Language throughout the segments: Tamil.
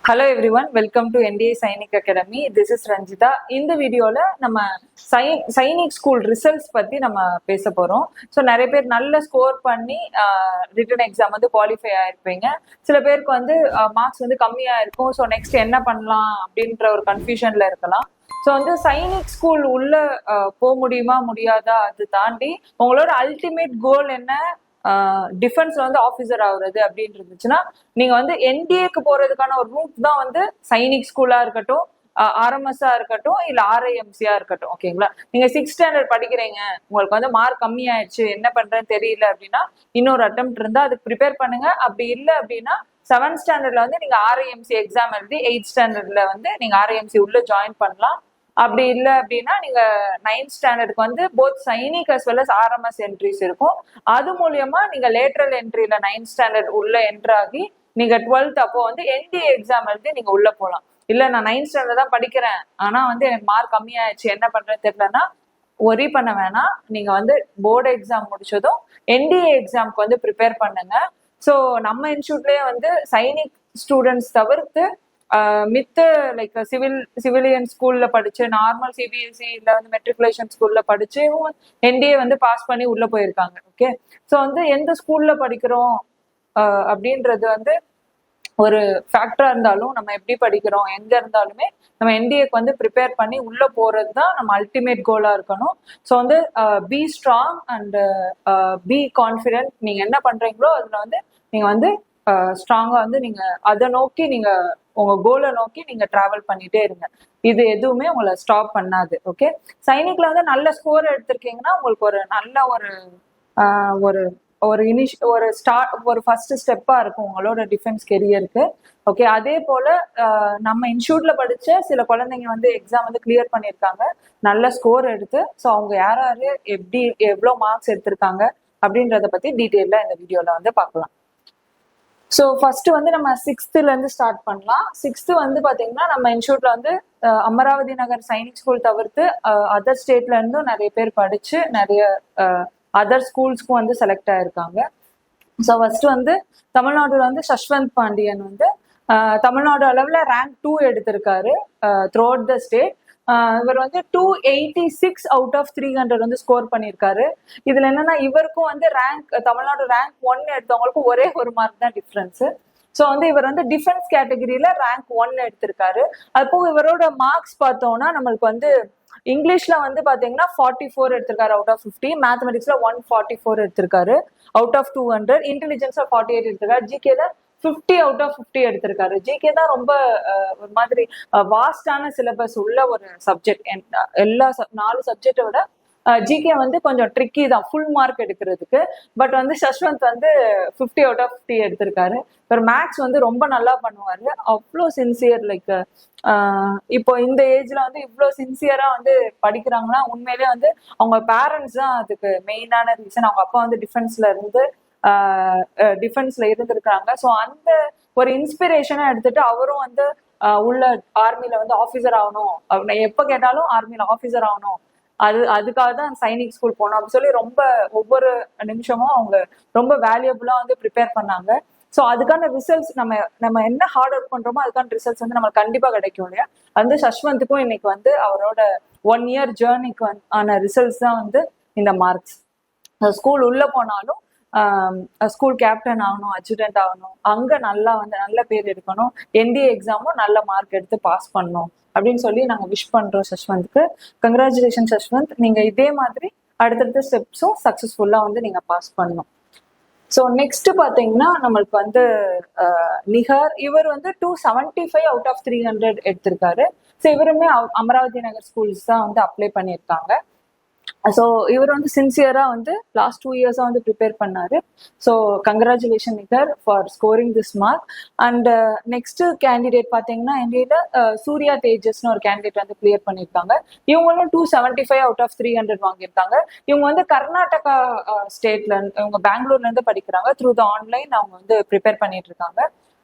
Hello everyone, welcome to NDA Sainik academy. This is Ranjitha. இந்த வீடியோவில் நம்ம சைனிக் ஸ்கூல் ரிசல்ட்ஸ் பற்றி நம்ம பேச போகிறோம். ஸோ நிறைய பேர் நல்ல ஸ்கோர் பண்ணி ரிட்டன் எக்ஸாம் வந்து குவாலிஃபை ஆயிருப்பீங்க. சில பேருக்கு வந்து மார்க்ஸ் வந்து கம்மியாக இருக்கும். ஸோ நெக்ஸ்ட் என்ன பண்ணலாம் அப்படின்ற ஒரு கன்ஃபியூஷனில் இருக்கலாம். ஸோ வந்து சைனிக் ஸ்கூல் உள்ள போக முடியுமா முடியாதா அது தாண்டி உங்களோட அல்டிமேட் கோல் என்ன, டிஃபென்ஸ்ல வந்து ஆஃபீஸர் ஆகுறது அப்படின்னு இருந்துச்சுன்னா நீங்க வந்து என்டிஏக்கு போறதுக்கான ஒரு ரூட் தான் வந்து சைனிக் ஸ்கூலா இருக்கட்டும், ஆர்எம்எஸ்ஸா இருக்கட்டும், இல்ல ஆர்ஐஎம்சியா இருக்கட்டும். ஓகேங்களா? நீங்க 6th ஸ்டாண்டர்ட் படிக்கிறீங்க, உங்களுக்கு வந்து மார்க் கம்மி ஆயிடுச்சு, என்ன பண்றேன்னு தெரியல அப்படின்னா இன்னொரு அட்டெம்ப்ட் இருந்தா அதுக்கு ப்ரிப்பேர் பண்ணுங்க. அப்படி இல்லை அப்படின்னா 7th ஸ்டாண்டர்ட்ல வந்து நீங்க ஆர்ஐஎம்சி எக்ஸாம் எழுதி 8th ஸ்டாண்டர்ட்ல வந்து நீங்க ஆர்ஐஎம்சி உள்ள ஜாயின் பண்ணலாம். அப்படி இல்லை அப்படின்னா நீங்க 9th ஸ்டாண்டர்டுக்கு வந்து both Sainik as well as RMS entries இருக்கும். அது மூலியமா நீங்க லேட்ரல் என்ட்ரியில 9th ஸ்டாண்டர்ட் உள்ள என்ட்ராகி நீங்க 12th அப்போ வந்து என்டிஏ எக்ஸாம் எழுதி நீங்க உள்ள போகலாம். இல்ல நான் 9th ஸ்டாண்டர்ட் தான் படிக்கிறேன், ஆனா வந்து எனக்கு மார்க் கம்மியாயிடுச்சு, என்ன பண்றேன்னு தெரியலன்னா ஒரி பண்ண வேணாம். நீங்க வந்து போர்டு எக்ஸாம் முடிச்சதும் என்டிஏ எக்ஸாம்க்கு வந்து ப்ரிப்பேர் பண்ணுங்க. ஸோ நம்ம இன்ஸ்டியூட்லயே வந்து சைனிக் ஸ்டூடெண்ட்ஸ் தவிர்த்து மித்த லைக் சிவிலியன் ஸ்கூல்ல படிச்சு, நார்மல் சிபிஎஸ்சி இல்ல வந்து மெட்ரிகுலேஷன் ஸ்கூல்ல படிச்சு என்டிஏ வந்து பாஸ் பண்ணி உள்ள போயிருக்காங்க. ஓகே, ஸோ வந்து எந்த ஸ்கூல்ல படிக்கிறோம் அப்படின்றது வந்து ஒரு ஃபேக்டரா இருந்தாலும், நம்ம எப்படி படிக்கிறோம் எங்க இருந்தாலுமே நம்ம என்டிஏக்கு வந்து ப்ரிப்பேர் பண்ணி உள்ள போறது தான் நம்ம அல்டிமேட் கோலா இருக்கணும். ஸோ வந்து be strong and be confident. நீங்க என்ன பண்றீங்களோ அதுல வந்து நீங்க வந்து ஸ்ட்ராங்கா வந்து நீங்க அதை நோக்கி நீங்க உங்க கோலை நோக்கி நீங்க டிராவல் பண்ணிட்டே இருங்க. இது எதுவுமே உங்களை ஸ்டாப் பண்ணாது. ஓகே, சைனிக்ல வந்து நல்ல ஸ்கோர் எடுத்திருக்கீங்கன்னா உங்களுக்கு ஒரு நல்ல ஒரு ஒரு ஃபர்ஸ்ட் ஸ்டெப்பா இருக்கும் உங்களோட டிஃபென்ஸ் கெரியருக்கு. ஓகே, அதே போல நம்ம இன்ஸ்டியூட்ல படிச்ச சில குழந்தைங்க வந்து எக்ஸாம் வந்து கிளியர் பண்ணியிருக்காங்க நல்ல ஸ்கோர் எடுத்து. ஸோ அவங்க யார் எப்படி எவ்வளோ மார்க்ஸ் எடுத்திருக்காங்க அப்படின்றத பத்தி டீட்டெயிலா இந்த வீடியோல வந்து பார்க்கலாம். ஸோ ஃபர்ஸ்ட் வந்து நம்ம 6th இருந்து ஸ்டார்ட் பண்ணலாம். 6th வந்து பாத்தீங்கன்னா நம்ம இன்ஸ்டியூட்ல வந்து அமராவதி நகர் சைனிக் ஸ்கூல் தவிர்த்து அதர் ஸ்டேட்ல இருந்தும் நிறைய பேர் படிச்சு நிறைய அதர் ஸ்கூல்ஸ்க்கும் வந்து செலக்ட் ஆயிருக்காங்க. ஸோ ஃபர்ஸ்ட் வந்து தமிழ்நாடுல வந்து சஷ்வந்த் பாண்டியன் வந்து தமிழ்நாடு அளவுல ரேங்க் 2 எடுத்திருக்காரு த்ரூ அவுட் த ஸ்டேட். இவர் வந்து 286 அவுட் ஆஃப் 300 வந்து ஸ்கோர் பண்ணியிருக்காரு. இதுல என்னன்னா இவருக்கும் வந்து தமிழ்நாடு ரேங்க் 1 எடுத்தவங்களுக்கும் ஒரே ஒரு மார்க் தான் டிஃபரன்ஸ். ஸோ வந்து இவர் வந்து டிஃபென்ஸ் கேட்டகரியில ரேங்க் 1 எடுத்திருக்காரு. அது போக இவரோட மார்க்ஸ் பார்த்தோம்னா நம்மளுக்கு வந்து இங்கிலீஷ்ல வந்து பாத்தீங்கன்னா 44 எடுத்திருக்காரு அவுட் ஆஃப் 50, மேத்தமெட்டிக்ஸ்ல 144 எடுத்திருக்காரு அவுட் ஆஃப் 200, இன்டெலிஜென்ஸ்ல 48 எடுத்திருக்காரு, ஜிகேல 50 அவுட் ஆஃப் 50 எடுத்திருக்காரு. ஜிகே தான் ரொம்ப ஒரு மாதிரி வாஸ்டான சிலபஸ் உள்ள ஒரு சப்ஜெக்ட். எல்லா 4 சப்ஜெக்டை விட ஜிகே வந்து கொஞ்சம் ட்ரிக்கி தான் ஃபுல் மார்க் எடுக்கிறதுக்கு. பட் வந்து சஷ்வந்த் வந்து 50 அவுட் ஆஃப் 50 எடுத்திருக்காரு. ஒரு மேக்ஸ் வந்து ரொம்ப நல்லா பண்ணுவாரு, அவ்வளோ சின்சியர். லைக் இப்போ இந்த ஏஜ்ல வந்து இவ்வளோ சின்சியரா வந்து படிக்கிறாங்கன்னா உண்மையிலேயே வந்து அவங்க பேரண்ட்ஸ் தான் அதுக்கு மெயினான ரீசன். அவங்க அப்பா வந்து டிஃபென்ஸ்ல இருந்திருக்காங்க. ஸோ அந்த ஒரு இன்ஸ்பிரேஷனை எடுத்துட்டு அவரும் வந்து உள்ள ஆர்மில வந்து ஆஃபீஸர் ஆகணும், எப்ப கேட்டாலும் ஆர்மில ஆஃபீஸர் ஆகணும், அதுக்காக தான் சைனிக் ஸ்கூல் போனோம் அப்படின்னு சொல்லி ரொம்ப ஒவ்வொரு நிமிஷமும் அவங்க ரொம்ப வேல்யூபிளா வந்து ப்ரிப்பேர் பண்ணாங்க. ஸோ அதுக்கான ரிசல்ட்ஸ் நம்ம என்ன ஹார்ட் ஒர்க் பண்றோமோ அதுக்கான ரிசல்ட்ஸ் வந்து நம்மளுக்கு கண்டிப்பா கிடைக்கும் இல்லையா? வந்து சஷ்வந்த்துக்கும் இன்னைக்கு வந்து அவரோட 1 இயர் ஜேர்னிக்கு ஆன ரிசல்ட்ஸ் தான் வந்து இந்த மார்க்ஸ். ஸ்கூல் உள்ள போனாலும் ஸ்கூல் கேப்டன் ஆகணும், அட்ஜுடன்ட் ஆகணும், அங்க நல்லா வந்து நல்ல பேர் எடுக்கணும், என்டிஏ எக்ஸாமும் நல்ல மார்க் எடுத்து பாஸ் பண்ணணும் அப்படின்னு சொல்லி நாங்க விஷ் பண்றோம் சஷ்வந்த்க்கு. கங்க்ராச்சுலேஷன் சஷ்வந்த், நீங்க இதே மாதிரி அடுத்தடுத்த ஸ்டெப்ஸும் சக்சஸ்ஃபுல்லா வந்து நீங்க பாஸ் பண்ணணும். ஸோ நெக்ஸ்ட் பாத்தீங்கன்னா நம்மளுக்கு வந்து நிகார், இவர் வந்து 275 அவுட் ஆஃப் 300 எடுத்திருக்காரு. ஸோ இவருமே அமராவதி நகர் ஸ்கூல்ஸ் தான் வந்து அப்ளை பண்ணியிருக்காங்க. ஸோ இவர் வந்து சின்சியரா வந்து லாஸ்ட் 2 இயர்ஸா வந்து ப்ரிப்பேர் பண்ணாரு. ஸோ கங்க்ராச்சுலேஷன் நிகர் for scoring this mark. And next candidate பாத்தீங்கன்னா இந்தியில சூர்யா தேஜஸ்னு ஒரு கேண்டிடேட் வந்து கிளியர் பண்ணியிருக்காங்க. இவங்களும் 275 அவுட் ஆஃப் 300 வாங்கியிருக்காங்க. இவங்க வந்து கர்நாடகா ஸ்டேட்ல இவங்க பெங்களூர்ல இருந்து படிக்கிறாங்க. த்ரூ த ஆன்லைன் அவங்க வந்து ப்ரிப்பேர் பண்ணிட்டு இருக்காங்க.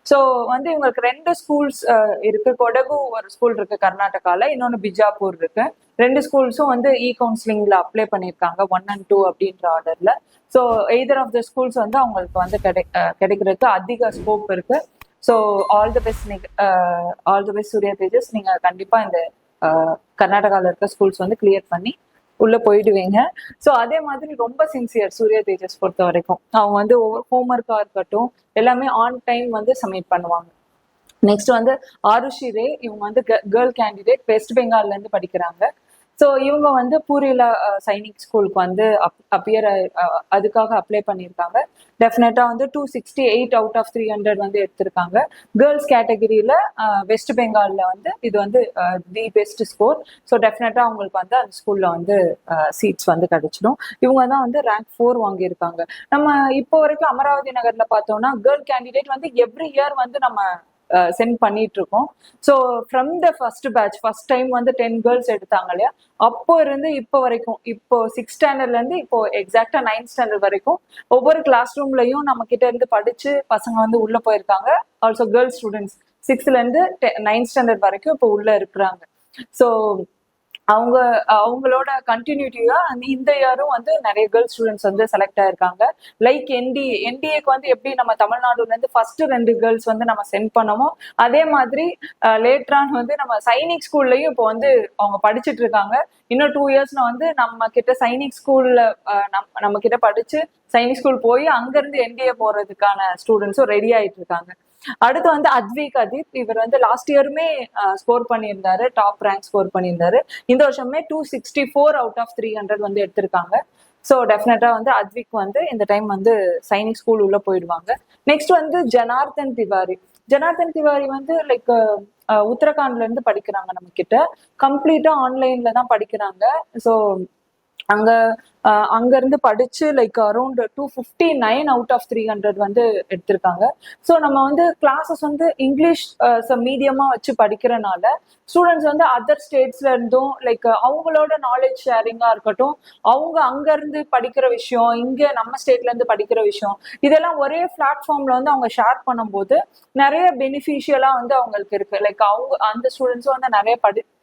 ஸோ வந்து இவங்களுக்கு 2 ஸ்கூல்ஸ் இருக்கு. கொடகு ஒரு ஸ்கூல் இருக்கு கர்நாடகால, இன்னொன்று பிஜாப்பூர் இருக்கு. 2 ஸ்கூல்ஸும் வந்து கவுன்சிலிங்ல அப்ளை பண்ணியிருக்காங்க 1 and 2 அப்படின்ற ஆர்டர்ல. So either of the schools வந்து அவங்களுக்கு வந்து கிடைக்கிறதுக்கு அதிக ஸ்கோப் இருக்கு. So all the best. All the best Surya Tejas. நீங்கள் கண்டிப்பாக இந்த கர்நாடகாவில் இருக்க ஸ்கூல்ஸ் வந்து கிளியர் பண்ணி உள்ள போயிடுவீங்க. ஸோ அதே மாதிரி ரொம்ப சின்சியர் சூர்யா தேஜஸ் பொறுத்த வரைக்கும். அவங்க வந்து ஹோம்ஒர்க்காக இருக்கட்டும் எல்லாமே ஆன் டைம் வந்து சப்மிட் பண்ணுவாங்க. நெக்ஸ்ட் வந்து ஆருஷி ரே, இவங்க வந்து கேர்ள் கேண்டிடேட், வெஸ்ட் பெங்கால்ல இருந்து படிக்கிறாங்க. ஸோ இவங்க வந்து பூரில சைனிக் ஸ்கூலுக்கு வந்து அப்பியர் அதுக்காக அப்ளை பண்ணியிருக்காங்க. டெஃபினட்டா வந்து 268 அவுட் ஆஃப் 300 வந்து எடுத்திருக்காங்க. கேர்ள்ஸ் கேட்டகரியில வெஸ்ட் பெங்கால்ல வந்து இது வந்து தி பெஸ்ட் ஸ்கோர். ஸோ டெஃபினட்டா அவங்களுக்கு வந்து அந்த ஸ்கூல்ல வந்து சீட்ஸ் வந்து கிடைச்சிடும். இவங்க தான் வந்து ரேங்க் 4 வாங்கியிருக்காங்க. நம்ம இப்போ வரைக்கும் அமராவதி நகர்ல பார்த்தோம்னா கேர்ள் கேண்டிடேட் வந்து எவ்ரி இயர் வந்து நம்ம சென்ட் பண்ணிட்டு இருக்கோம். So from the first batch first time வந்து 10 கேர்ள்ஸ் எடுத்தாங்க இல்லையா, அப்போ இருந்து இப்போ வரைக்கும், இப்போ 6th ஸ்டாண்டர்ட்ல இருந்து இப்போ எக்ஸாக்டா 9th ஸ்டாண்டர்ட் வரைக்கும் ஒவ்வொரு கிளாஸ் ரூம்லயும் நம்ம கிட்ட இருந்து படிச்சு பசங்க வந்து உள்ள போயிருக்காங்க. ஆல்சோ கேர்ள்ஸ் ஸ்டூடெண்ட்ஸ் 6th இருந்து 9th ஸ்டாண்டர்ட் வரைக்கும் இப்போ உள்ள இருக்கிறாங்க. ஸோ அவங்களோட கண்டினியூட்டியா இந்த இயரும் வந்து நிறைய கேர்ள்ஸ் ஸ்டூடெண்ட்ஸ் வந்து செலக்ட் ஆயிருக்காங்க. லைக் என்டிஏக்கு வந்து எப்படி நம்ம தமிழ்நாடுல இருந்து ஃபர்ஸ்ட் 2 கேர்ள்ஸ் வந்து நம்ம சென்ட் பண்ணமோ, அதே மாதிரி லேட்டரான் வந்து நம்ம சைனிக் ஸ்கூல்லயும் இப்போ வந்து அவங்க படிச்சுட்டு இருக்காங்க. இன்னும் 2 இயர்ஸ்ல வந்து நம்ம கிட்ட சைனிக் ஸ்கூல்ல நம்ம கிட்ட படிச்சு சைனிக் ஸ்கூல் போய் அங்கிருந்து என்டிஏ போறதுக்கான ஸ்டூடெண்ட்ஸும் ரெடி ஆயிட்டு இருக்காங்க. அடுத்து வந்து அத்விக் அதீப், இவர் வந்து லாஸ்ட் இயருமே ஸ்கோர் பண்ணியிருந்தாரு, டாப் ரேங்க் ஸ்கோர் பண்ணியிருந்தாரு. இந்த வருஷமே 264 அவுட் ஆஃப் 300 வந்து எடுத்திருக்காங்க. ஸோ டெஃபினட்டா வந்து அத்விக் வந்து இந்த டைம் வந்து சைனிக் ஸ்கூல் உள்ள போயிடுவாங்க. நெக்ஸ்ட் வந்து ஜனார்தன் திவாரி வந்து லைக் உத்தரகாண்ட்ல இருந்து படிக்கிறாங்க. நம்ம கிட்ட கம்ப்ளீட்டா ஆன்லைன்ல தான் படிக்கிறாங்க. ஸோ அங்க இருந்து படிச்சு லைக் அரௌண்ட் 259 அவுட் ஆஃப் 300 வந்து எடுத்திருக்காங்க. ஸோ நம்ம வந்து கிளாஸஸ் வந்து இங்கிலீஷ் மீடியமா வச்சு படிக்கிறனால ஸ்டூடெண்ட்ஸ் வந்து அதர் ஸ்டேட்ஸ்ல இருந்தும் லைக் அவங்களோட நாலேஜ் ஷேரிங்கா இருக்கட்டும், அவங்க அங்க இருந்து படிக்கிற விஷயம், இங்க நம்ம ஸ்டேட்ல இருந்து படிக்கிற விஷயம், இதெல்லாம் ஒரே பிளாட்ஃபார்ம்ல வந்து அவங்க ஷேர் பண்ணும்போது நிறைய பெனிஃபிஷியலா வந்து அவங்களுக்கு இருக்கு. லைக் அவங்க அந்த ஸ்டூடெண்ட்ஸும் வந்து நிறைய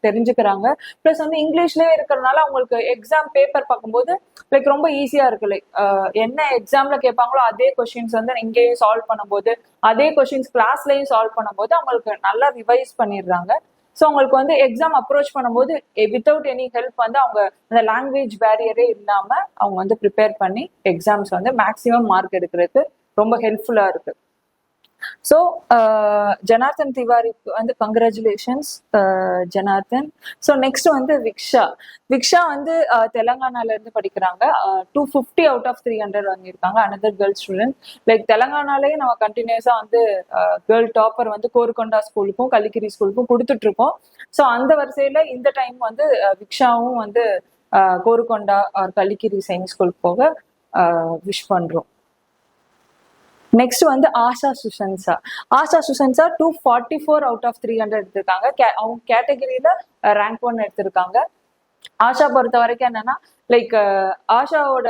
தெரிஞ்சுக்கிறாங்க. பிளஸ் வந்து இங்கிலீஷ்லயே இருக்கிறதுனால அவங்களுக்கு எக்ஸாம் பேப்பர் பார்க்கும்போது லைக் ரொம்ப ஈஸியா இருக்கு. லைக் என்ன எக்ஸாம்ல கேட்பாங்களோ அதே கொஸ்டின்ஸ் வந்து இங்கேயும் சால்வ் பண்ணும்போது, அதே கொஸ்டின்ஸ் கிளாஸ்லயும் சால்வ் பண்ணும்போது அவங்களுக்கு நல்லா ரிவைஸ் பண்ணிடுறாங்க. ஸோ அவங்களுக்கு வந்து எக்ஸாம் அப்ரோச் பண்ணும்போது வித்தவுட் எனி ஹெல்ப் வந்து அவங்க அந்த லாங்குவேஜ் பேரியரே இல்லாம அவங்க வந்து ப்ரிப்பேர் பண்ணி எக்ஸாம்ஸ் வந்து மேக்ஸிமம் மார்க் எடுக்கிறதுக்கு ரொம்ப ஹெல்ப்ஃபுல்லா இருக்கு. ஸோ ஜனார்தன் திவாரிக்கு வந்து கங்க்ராச்சுலேஷன்ஸ் ஜனார்தன். ஸோ நெக்ஸ்ட் வந்து விக்ஷா வந்து தெலங்கானால இருந்து படிக்கிறாங்க. 250 அவுட் ஆஃப் 300 வாங்கியிருக்காங்க. Another girl student. லைக் தெலங்கானாலேயே நம்ம கண்டினியூஸா வந்து கேர்ள் டாப்பர் வந்து கோருகொண்டா ஸ்கூலுக்கும் கலிக்கிரி ஸ்கூலுக்கும் கொடுத்துட்டு இருக்கோம். ஸோ அந்த வரிசையில இந்த டைம் வந்து விக்ஷாவும் வந்து கோருகொண்டா ஆர் கலிக்கிரி சைனிக் ஸ்கூலுக்கு போக விஷ் பண்றோம். நெக்ஸ்ட் வந்து ஆஷா சுசன்சா 244 அவுட் ஆஃப் 300 எடுத்திருக்காங்க. அவங்க கேட்டகரியில ரேங்க் 1 எடுத்திருக்காங்க. ஆஷா பொறுத்த வரைக்கும் என்னன்னா லைக் ஆஷாவோட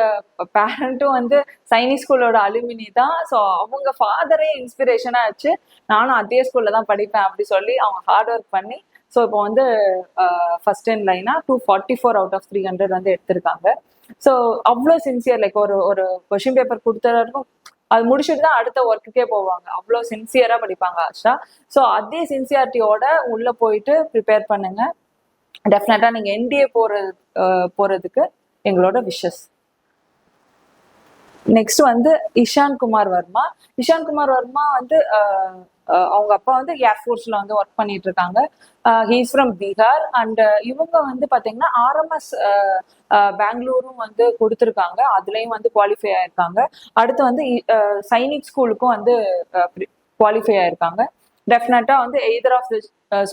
பேரண்ட்டும் வந்து சைனிக் ஸ்கூலோட அலுமினி தான். ஸோ அவங்க ஃபாதரே இன்ஸ்பிரேஷனா ஆச்சு, நானும் அதே ஸ்கூல்ல தான் படிப்பேன் அப்படி சொல்லி அவங்க ஹார்ட் ஒர்க் பண்ணி ஸோ இப்போ வந்து ஃபர்ஸ்ட் இன் லைனா 244 அவுட் ஆஃப் 300 வந்து எடுத்திருக்காங்க. ஸோ அவ்வளோ சின்சியர். லைக் ஒரு கொஸ்டின் பேப்பர் கொடுத்ததுக்கும் அது முடிச்சுட்டு தான் அடுத்த ஒர்க்குக்கே போவாங்க. அவ்வளோ சின்சியரா படிப்பாங்க ஆஷா. ஸோ அதே சின்சியாரிட்டியோட உள்ள போயிட்டு ப்ரிப்பேர் பண்ணுங்க. டெஃபினட்டா நீங்க என்டிஏ போறதுக்கு எங்களோட விஷஸ். நெக்ஸ்ட் வந்து இஷான் குமார் வர்மா வந்து அவங்க அப்பா வந்து ஏர்ஃபோர்ஸ்ல வந்து ஒர்க் பண்ணிட்டு இருக்காங்க. He's from Bihar. அண்ட் இவங்க வந்து பாத்தீங்கன்னா ஆர்எம்எஸ் பெங்களூரும் வந்து கொடுத்துருக்காங்க, அதுலயும் வந்து குவாலிஃபை ஆயிருக்காங்க. அடுத்து வந்து சைனிக் ஸ்கூலுக்கும் வந்து குவாலிஃபை ஆயிருக்காங்க. டெஃபினட்டா வந்து எய்தர் ஆஃப் தி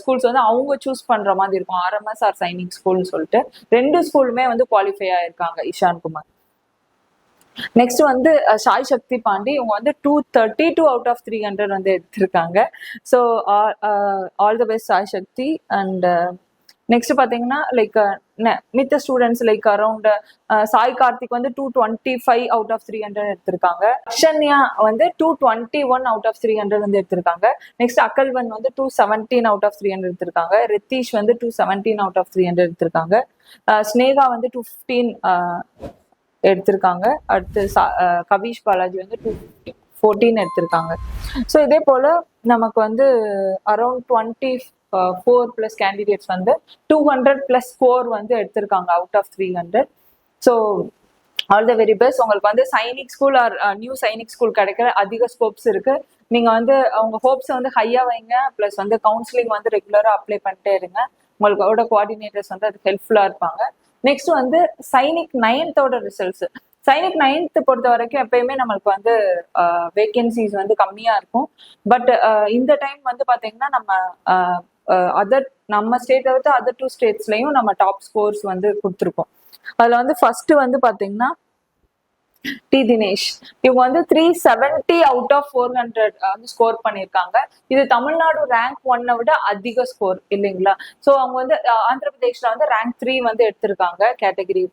ஸ்கூல்ஸ் வந்து அவங்க சூஸ் பண்ற மாதிரி இருக்கும், ஆர்எம்எஸ் ஆர் சைனிக் ஸ்கூல்னு சொல்லிட்டு. 2 ஸ்கூலுமே வந்து குவாலிஃபை ஆயிருக்காங்க இஷான் குமார். நெக்ஸ்ட் வந்து சாய் சக்தி பாண்டி, இவங்க வந்து 232 அவுட் ஆஃப் 300 வந்து எடுத்திருக்காங்க. So all the best Sai Shakthi. And next பாத்தீங்கன்னா லைக் மித்த students like around Sai Karthik வந்து 225 அவுட் ஆஃப் 300 எடுத்திருக்காங்க. அக்ஷன்யா வந்து 221 அவுட் ஆஃப் 300 வந்து எடுத்திருக்காங்க. நெக்ஸ்ட் அக்கல்வன் வந்து 217 அவுட் ஆஃப் 300 எடுத்திருக்காங்க. ரித்தீஷ் வந்து 217 அவுட் ஆஃப் 300 எடுத்திருக்காங்க. ஸ்னேகா வந்து 215 எடுத்திருக்காங்க. அடுத்து கவிஷ் பாலாஜி வந்து 14 எடுத்திருக்காங்க. ஸோ இதே போல் நமக்கு வந்து அரௌண்ட் 24+ கேண்டிடேட்ஸ் வந்து 200+ ஸ்கோர் வந்து எடுத்திருக்காங்க out of 300. So all the very best. உங்களுக்கு வந்து Sainik school or new Sainik school கிடைக்கிற அதிக ஸ்கோப்ஸ் இருக்கு. நீங்க வந்து அவங்க ஹோப்ஸை வந்து ஹையா வைங்க. ப்ளஸ் வந்து கவுன்சிலிங் வந்து ரெகுலரா அப்ளை பண்ணிட்டே இருங்க. உங்களோட கோஆர்டினேட்டர்ஸ் வந்து அது ஹெல்ப்ஃபுல்லா இருப்பாங்க. நெக்ஸ்ட் வந்து Sainik 9th results. Sainik 9th பொறுத்த வரைக்கும் எப்பயுமே நம்மளுக்கு வந்து வேகன்சிஸ் வந்து கம்மியா இருக்கும். பட் இந்த டைம் வந்து பாத்தீங்கன்னா நம்ம ஸ்டேட் தவிர்த்து அதர் 2 ஸ்டேட்ஸ்லயும் நம்ம டாப் ஸ்கோர்ஸ் வந்து கொடுத்துருக்கோம். அதுல வந்து ஃபர்ஸ்ட் வந்து பாத்தீங்கன்னா டி தினேஷ். இவங்க வந்து 370 அவுட் ஆஃப் 400 வந்து ஸ்கோர் பண்ணியிருக்காங்க. இது தமிழ்நாடு ரேங்க் 1 விட அதிக ஸ்கோர் இல்லைங்களா? ஸோ அவங்க வந்து ஆந்திர பிரதேஷ்ல வந்து ரேங்க் 3 வந்து எடுத்திருக்காங்க கேட்டகரி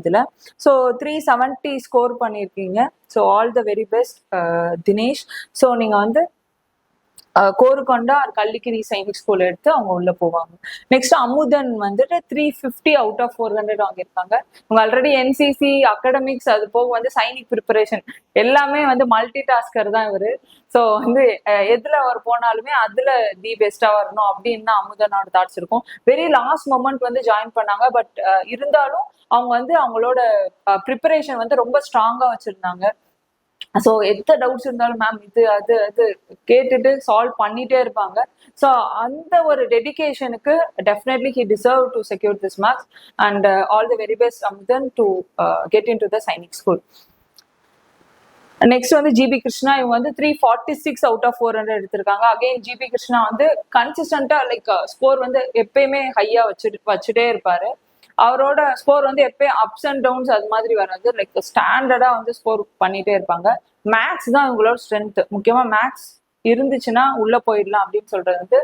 இதுல. ஸோ 370 ஸ்கோர் பண்ணியிருக்கீங்க. So all the very best Dinesh. So நீங்க வந்து கோருக்கொண்டா கள்ளிக்கிரி சைனிக் ஸ்கூல் எடுத்து அவங்க உள்ள போவாங்க. நெக்ஸ்ட் அமுதன் வந்துட்டு 350 அவுட் ஆஃப் 400 வாங்கியிருக்காங்க. அவங்க ஆல்ரெடி என்சிசி அகாடமிக்ஸ் அது போக வந்து சைனிக் ப்ரிப்பரேஷன் எல்லாமே வந்து மல்டி டாஸ்கர் தான் இவரு. ஸோ வந்து எதுல அவர் போனாலுமே அதுல தி பெஸ்டா வரணும் அப்படின்னு தான் அமுதனோட தாட்ஸ் இருக்கும். வெரி லாஸ்ட் மொமெண்ட் வந்து ஜாயின் பண்ணாங்க. பட் இருந்தாலும் அவங்க வந்து அவங்களோட ப்ரிப்பரேஷன் வந்து ரொம்ப ஸ்ட்ராங்கா வச்சிருந்தாங்க. ஸோ எந்த டவுட்ஸ் இருந்தாலும் மேம் இது அது அது கேட்டுட்டு சால்வ் பண்ணிட்டே இருப்பாங்க. ஸோ அந்த ஒரு டெடிகேஷனுக்கு definitely he deserve to secure this marks. And all the very best Amudhan to get in to the Sainik school. Next வந்து ஜிபி கிருஷ்ணா. இவங்க வந்து 346 அவுட் ஆஃப் 400 எடுத்திருக்காங்க. அகைன் ஜிபி கிருஷ்ணா வந்து கன்சிஸ்டன்டா லைக் ஸ்கோர் வந்து எப்பயுமே ஹையா வச்சுட்டே இருப்பாரு. அவரோட ஸ்கோர் வந்து எப்பயும் அப்ஸ் அண்ட் டவுன்ஸ் அது மாதிரி வராது. லைக் ஸ்டாண்டர்டா வந்து ஸ்கோர் பண்ணிட்டே இருப்பாங்க. மேக்ஸ் தான் இவங்களோட ஸ்ட்ரென்த். முக்கியமா மேக்ஸ் இருந்துச்சுன்னா உள்ள போயிடலாம் அப்படின்னு சொல்றது வந்து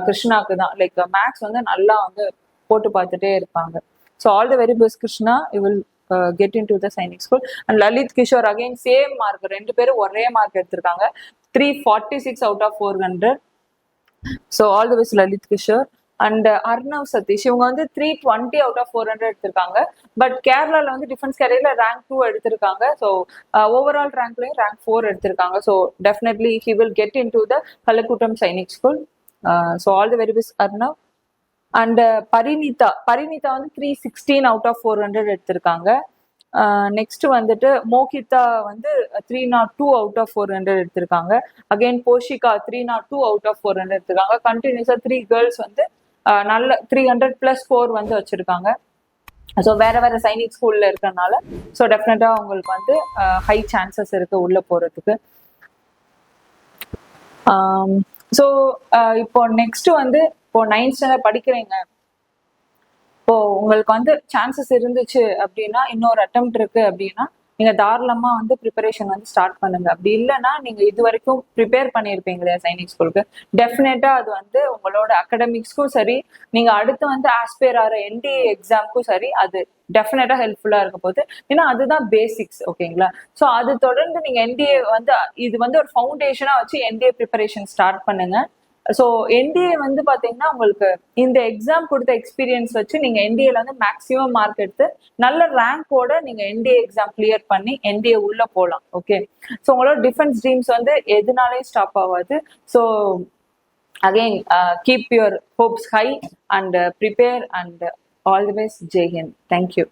கிருஷ்ணாக்கு தான். லைக் மேக்ஸ் வந்து நல்லா வந்து போட்டு பார்த்துட்டே இருப்பாங்க. So all the very best Krishna. You will get in to the Sainik school. And Lalit Kishore again same mark. 2 பேரும் ஒரே மார்க் எடுத்திருக்காங்க. 346 out of 400. So all the best Lalit Kishore. And Arnav Satish. இவங்க வந்து 320 அவுட் ஆஃப் 400 எடுத்திருக்காங்க. பட் கேரளால வந்து டிஃபென்ஸ் கேரியர்ல ரேங்க் 2 எடுத்திருக்காங்க. ஸோ ஓவரால் ரேங்க்லயும் ரேங்க் 4 எடுத்திருக்காங்க. So definitely he will get in to the Kallakkoottam Sainik school. So all the very best Arnav. And Parinitha வந்து 316 அவுட் ஆஃப் 400 எடுத்திருக்காங்க. நெக்ஸ்ட் வந்துட்டு மோகிதா வந்து 302 அவுட் ஆஃப் 400 எடுத்திருக்காங்க. அகைன் போஷிகா 302 அவுட் ஆஃப் 400 எடுத்திருக்காங்க. கண்டினியூஸா 3 கேர்ள்ஸ் வந்து நல்ல 300+ ஸ்கோர் வந்து வச்சிருக்காங்க. ஸோ வேற சைனிக் ஸ்கூல்ல இருக்கறனால ஸோ டெஃபினட்டா உங்களுக்கு வந்து ஹை சான்சஸ் இருக்கு உள்ள போறதுக்கு. ஸோ இப்போ நெக்ஸ்ட் வந்து இப்போ 9th ஸ்டாண்டர்ட் படிக்கிறீங்க. இப்போ உங்களுக்கு வந்து சான்சஸ் இருந்துச்சு அப்படின்னா இன்னொரு அட்டெம்ப்ட் இருக்கு அப்படின்னா நீங்க தாராளமா வந்து ப்ரிப்பரேஷன் வந்து ஸ்டார்ட் பண்ணுங்க. அப்படி இல்லைன்னா நீங்க இது வரைக்கும் ப்ரிப்பேர் பண்ணியிருப்பீங்க இல்லையா சைனிக் ஸ்கூலுக்கு, டெஃபினட்டா அது வந்து உங்களோட அகடமிக்ஸ்க்கும் சரி, நீங்க அடுத்து வந்து ஆஸ்பயர் ஆகிற என்டிஏ எக்ஸாம்க்கும் சரி அது டெஃபினட்டா ஹெல்ப்ஃபுல்லா இருக்க போகுது. ஏன்னா அதுதான் பேசிக்ஸ். ஓகேங்களா? ஸோ அது தொடர்ந்து நீங்க என்டிஏ வந்து இது வந்து ஒரு ஃபவுண்டேஷனா வச்சு என்டிஏ ப்ரிப்பரேஷன் ஸ்டார்ட் பண்ணுங்க. ஸோ என்டிஏ வந்து பாத்தீங்கன்னா உங்களுக்கு இந்த எக்ஸாம் கொடுத்த எக்ஸ்பீரியன்ஸ் வச்சு நீங்க என்டிஏல வந்து மேக்ஸிமம் மார்க் எடுத்து நல்ல ரேங்கோட நீங்க என்டிஏ எக்ஸாம் கிளியர் பண்ணி என்டிஏ உள்ள போகலாம். ஓகே. ஸோ உங்களோட டிஃபென்ஸ் ட்ரீம்ஸ் வந்து எதுனாலையும் ஸ்டாப் ஆகாது. So again keep your hopes high and prepare and all the best. Jai Hind. Thank you.